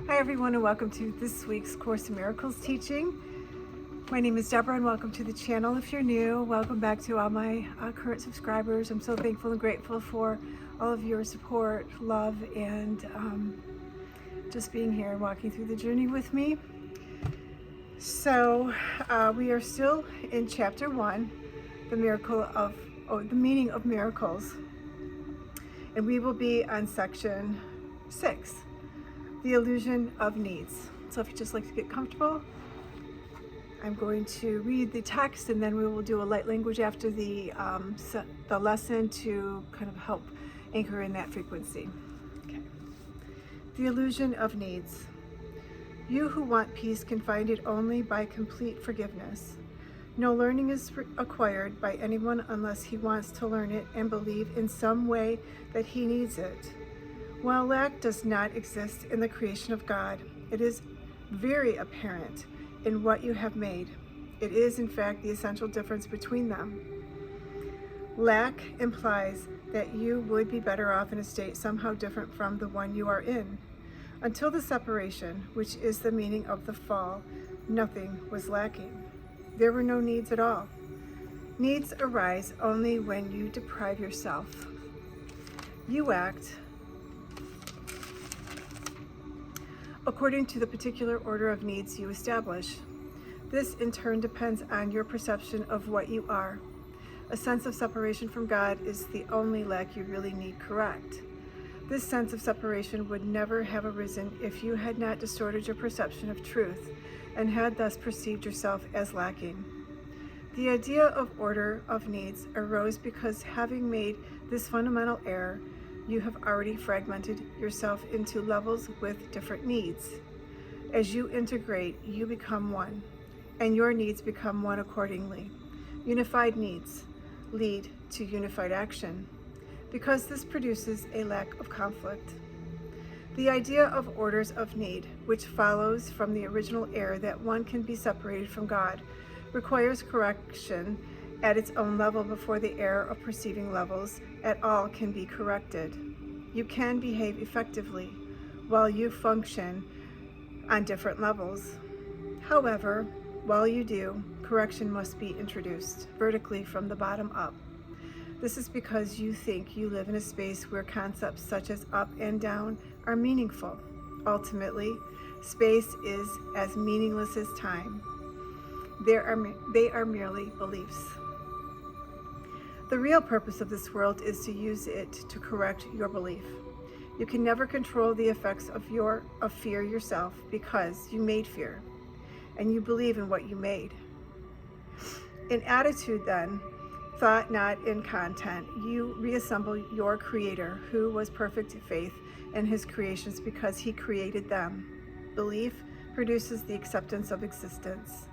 Hi everyone, and welcome to this week's Course in Miracles teaching. My name is Deborah and welcome to the channel. If you're new, welcome back to all my current subscribers. I'm so thankful and grateful for all of your support, love, and just being here and walking through the journey with me. So we are still in chapter 1, the meaning of miracles, and we will be on section 6. The illusion of needs. So if you just like to get comfortable, I'm going to read the text and then we will do a light language after the lesson to kind of help anchor in that frequency. Okay. The illusion of needs. You who want peace can find it only by complete forgiveness. No learning is acquired by anyone unless he wants to learn it and believe in some way that he needs it. While lack does not exist in the creation of God, it is very apparent in what you have made. It is, in fact, the essential difference between them. Lack implies that you would be better off in a state somehow different from the one you are in. Until the separation, which is the meaning of the fall, nothing was lacking. There were no needs at all. Needs arise only when you deprive yourself. You act according to the particular order of needs you establish. This in turn depends on your perception of what you are. A sense of separation from God is the only lack you really need correct. This sense of separation would never have arisen if you had not distorted your perception of truth and had thus perceived yourself as lacking. The idea of order of needs arose because, having made this fundamental error, you have already fragmented yourself into levels with different needs. As you integrate, you become one, and your needs become one accordingly. Unified needs lead to unified action, because this produces a lack of conflict. The idea of orders of need, which follows from the original error that one can be separated from God, requires correction at its own level before the error of perceiving levels at all can be corrected. You can behave effectively while you function on different levels. However, while you do, correction must be introduced vertically from the bottom up. This is because you think you live in a space where concepts such as up and down are meaningful. Ultimately, space is as meaningless as time. They are merely beliefs. The real purpose of this world is to use it to correct your belief. You can never control the effects of fear yourself because you made fear, and you believe in what you made. In attitude, then, thought not in content, you reassemble your Creator, who was perfect in faith in His creations because He created them. Belief produces the acceptance of existence.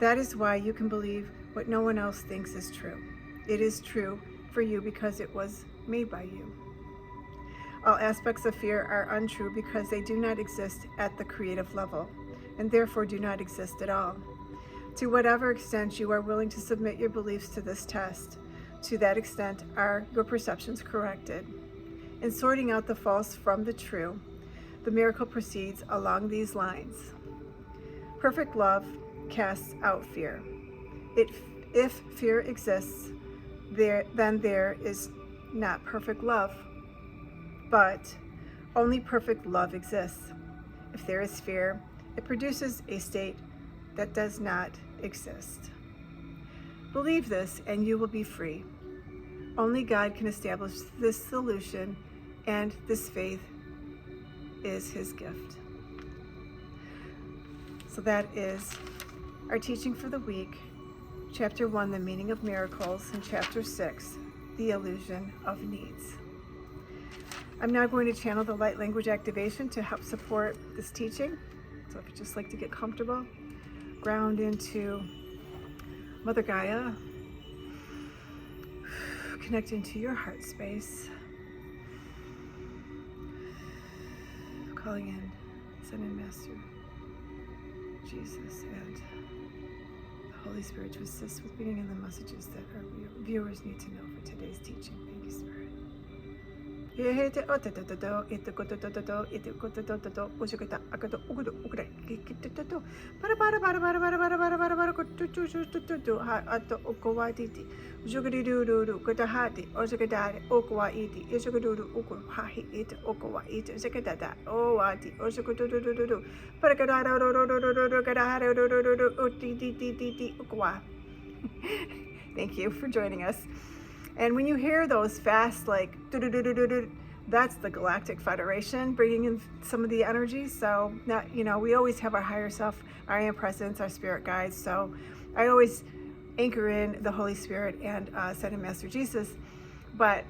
That is why you can believe what no one else thinks is true. It is true for you because it was made by you. All aspects of fear are untrue because they do not exist at the creative level, and therefore do not exist at all. To whatever extent you are willing to submit your beliefs to this test, to that extent are your perceptions corrected. In sorting out the false from the true, the miracle proceeds along these lines. Perfect love casts out fear. If fear exists, then there is not perfect love, but only perfect love exists. If there is fear, it produces a state that does not exist. Believe this and you will be free. Only God can establish this solution, and this faith is His gift. So that is our teaching for the week. Chapter 1, the meaning of miracles, and Chapter 6, the illusion of needs. I'm now going to channel the light language activation to help support this teaching. So if you just like to get comfortable, ground into Mother Gaia, connect into your heart space, calling in Son and Master Jesus and Holy Spirit to assist with bringing in the messages that our viewers need to know for today's teaching. Thank you, Spirit. Yehete otatoto, itukototo, itukototo, ushukata, akato, ugudu, ukure, kikitoto, para, kututu, ha, ato, ukawatiti, jugadidu, kutahati, oshukadari, ukawaiti, ishukadudu, uku, hahi, it, ukawaiti, shakadada, owati, oshukutudu, parakadada, ukawa. Thank you for joining us. And when you hear those fast, like, that's the Galactic Federation bringing in some of the energy. So, not, we always have our higher self, our I Am Presence, our spirit guides. So I always anchor in the Holy Spirit and Ascended Master Jesus. But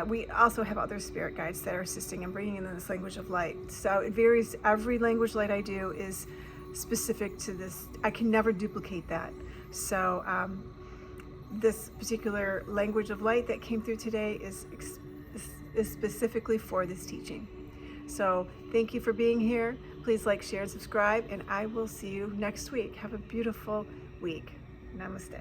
we also have other spirit guides that are assisting and bringing in this language of light. So it varies. Every language light I do is specific to this. I can never duplicate that. So this particular language of light that came through today is specifically for this teaching. So thank you for being here. Please like, share, and subscribe, and I will see you next week. Have a beautiful week. Namaste.